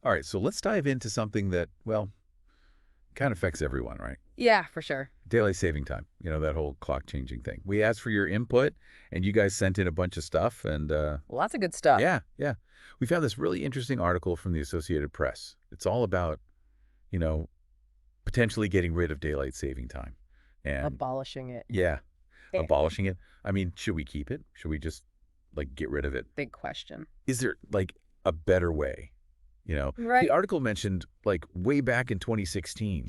All right, so let's dive into something that, well, kind of affects everyone, right? Yeah, for sure. Daylight saving time, that whole clock changing thing. We asked for your input, and you guys sent in a bunch of stuff, and Lots of good stuff. yeah, yeah. We found this really interesting article from the Associated Press. It's all about, you know, potentially getting rid of daylight saving time. And Abolishing it. yeah, Eh, abolishing it. I mean, should we keep it? Should we just, like, get rid of it? Big question. Is there, like, a better way? The Right. article mentioned, like, way back in 2016,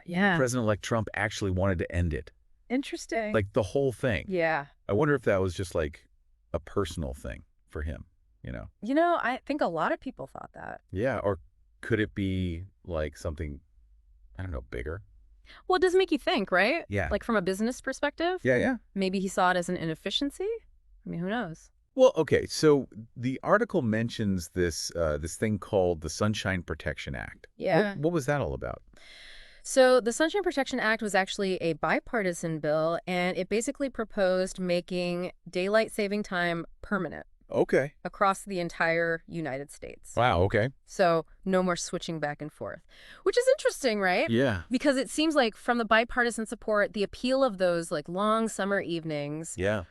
Yeah. President-elect Trump actually wanted to end it. Interesting. Like, the whole thing. Yeah. I wonder if that was just, like, a personal thing for him. I think a lot of people thought that. Yeah, or could it be, like, something, I don't know, bigger? Well, it does make you think, right? Yeah. Like from a business perspective, Yeah, yeah. maybe he saw it as an inefficiency. I mean, who knows? Well, okay, so the article mentions this thing called the Sunshine Protection Act. Yeah. What was that all about? So the Sunshine Protection Act was actually a bipartisan bill, and it basically proposed making daylight saving time permanent Okay. across the entire United States. Wow, okay. So no more switching back and forth, which is interesting, right? Yeah. Because it seems like from the bipartisan support, the appeal of those like long summer evenings Yeah.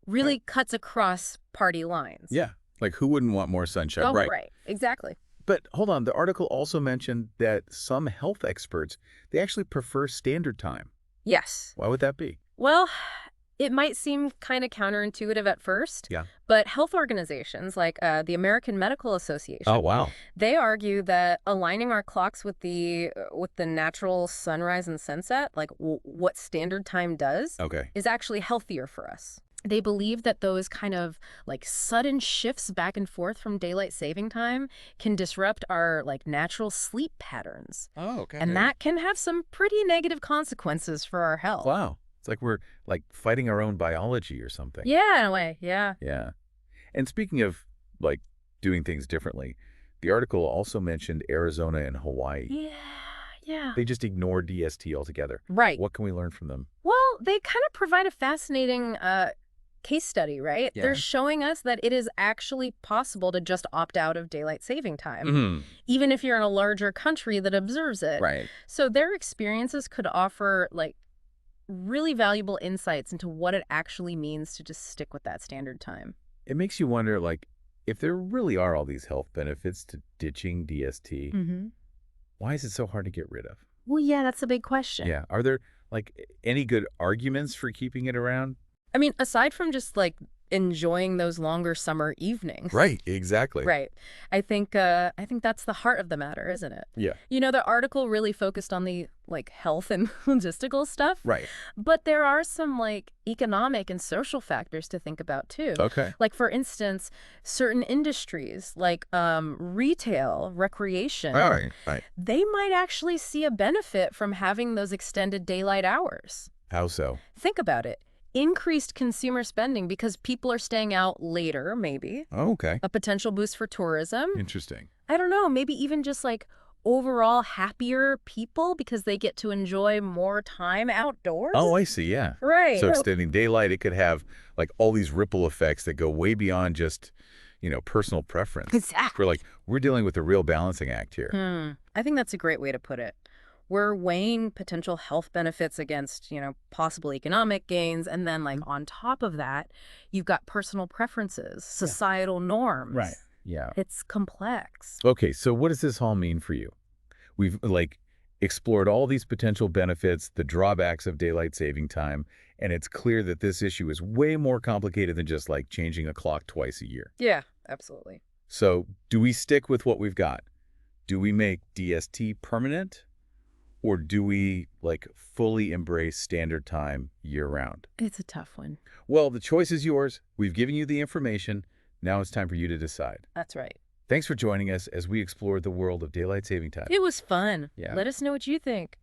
really cuts across party lines. Yeah. Like, who wouldn't want more sunshine? Oh, Right. right. Exactly. But hold on, the article also mentioned that some health experts, they actually prefer standard time. Yes. Why would that be? Well, it might seem kind of counterintuitive at first, Yeah. but health organizations like the American Medical Association, Oh, wow. they argue that aligning our clocks with the natural sunrise and sunset, like what standard time does, Okay. is actually healthier for us. They believe that those kind of like sudden shifts back and forth from daylight saving time can disrupt our like natural sleep patterns. Oh, okay. And that can have some pretty negative consequences for our health. Wow. It's like we're, like, fighting our own biology or something. Yeah, in a way. Yeah. Yeah. And speaking of, like, doing things differently, the article also mentioned Arizona and Hawaii. Yeah. Yeah. They just ignore DST altogether. Right. What can we learn from them? Well, they kind of provide a fascinating case study, right? Yeah. They're showing us that it is actually possible to just opt out of daylight saving time, Mm-hmm. even if you're in a larger country that observes it. Right. So their experiences could offer like really valuable insights into what it actually means to just stick with that standard time. It makes you wonder, like, if there really are all these health benefits to ditching DST, Mm-hmm. why is it so hard to get rid of? Well, yeah, that's a big question. Yeah. Are there, like, any good arguments for keeping it around? I mean, aside from just like enjoying those longer summer evenings. Right. Exactly. Right. I think that's the heart of the matter, isn't it? Yeah. The article really focused on the like health and logistical stuff. Right. But there are some like economic and social factors to think about too. Okay. Like for instance, certain industries like retail, recreation, All right. Right. they might actually see a benefit from having those extended daylight hours. How so? Think about it. Increased consumer spending because people are staying out later, maybe. Oh, okay. A potential boost for tourism. Interesting. I don't know, maybe even just like overall happier people because they get to enjoy more time outdoors. Oh, I see. Yeah. Right. So extending daylight, it could have, like, all these ripple effects that go way beyond just, personal preference. Exactly. We're dealing with a real balancing act here. I think that's a great way to put it. We're weighing potential health benefits against, possible economic gains. And then, like, on top of that, you've got personal preferences, societal norms. Right. Yeah. It's complex. Okay, so what does this all mean for you? We've, like, explored all these potential benefits, the drawbacks of daylight saving time, and it's clear that this issue is way more complicated than just, like, changing a clock twice a year. Yeah, absolutely. So do we stick with what we've got? Do we make DST permanent? Or do we, like, fully embrace standard time year-round? It's a tough one. Well, the choice is yours. We've given you the information. Now it's time for you to decide. That's right. Thanks for joining us as we explored the world of daylight saving time. It was fun. Yeah. Let us know what you think.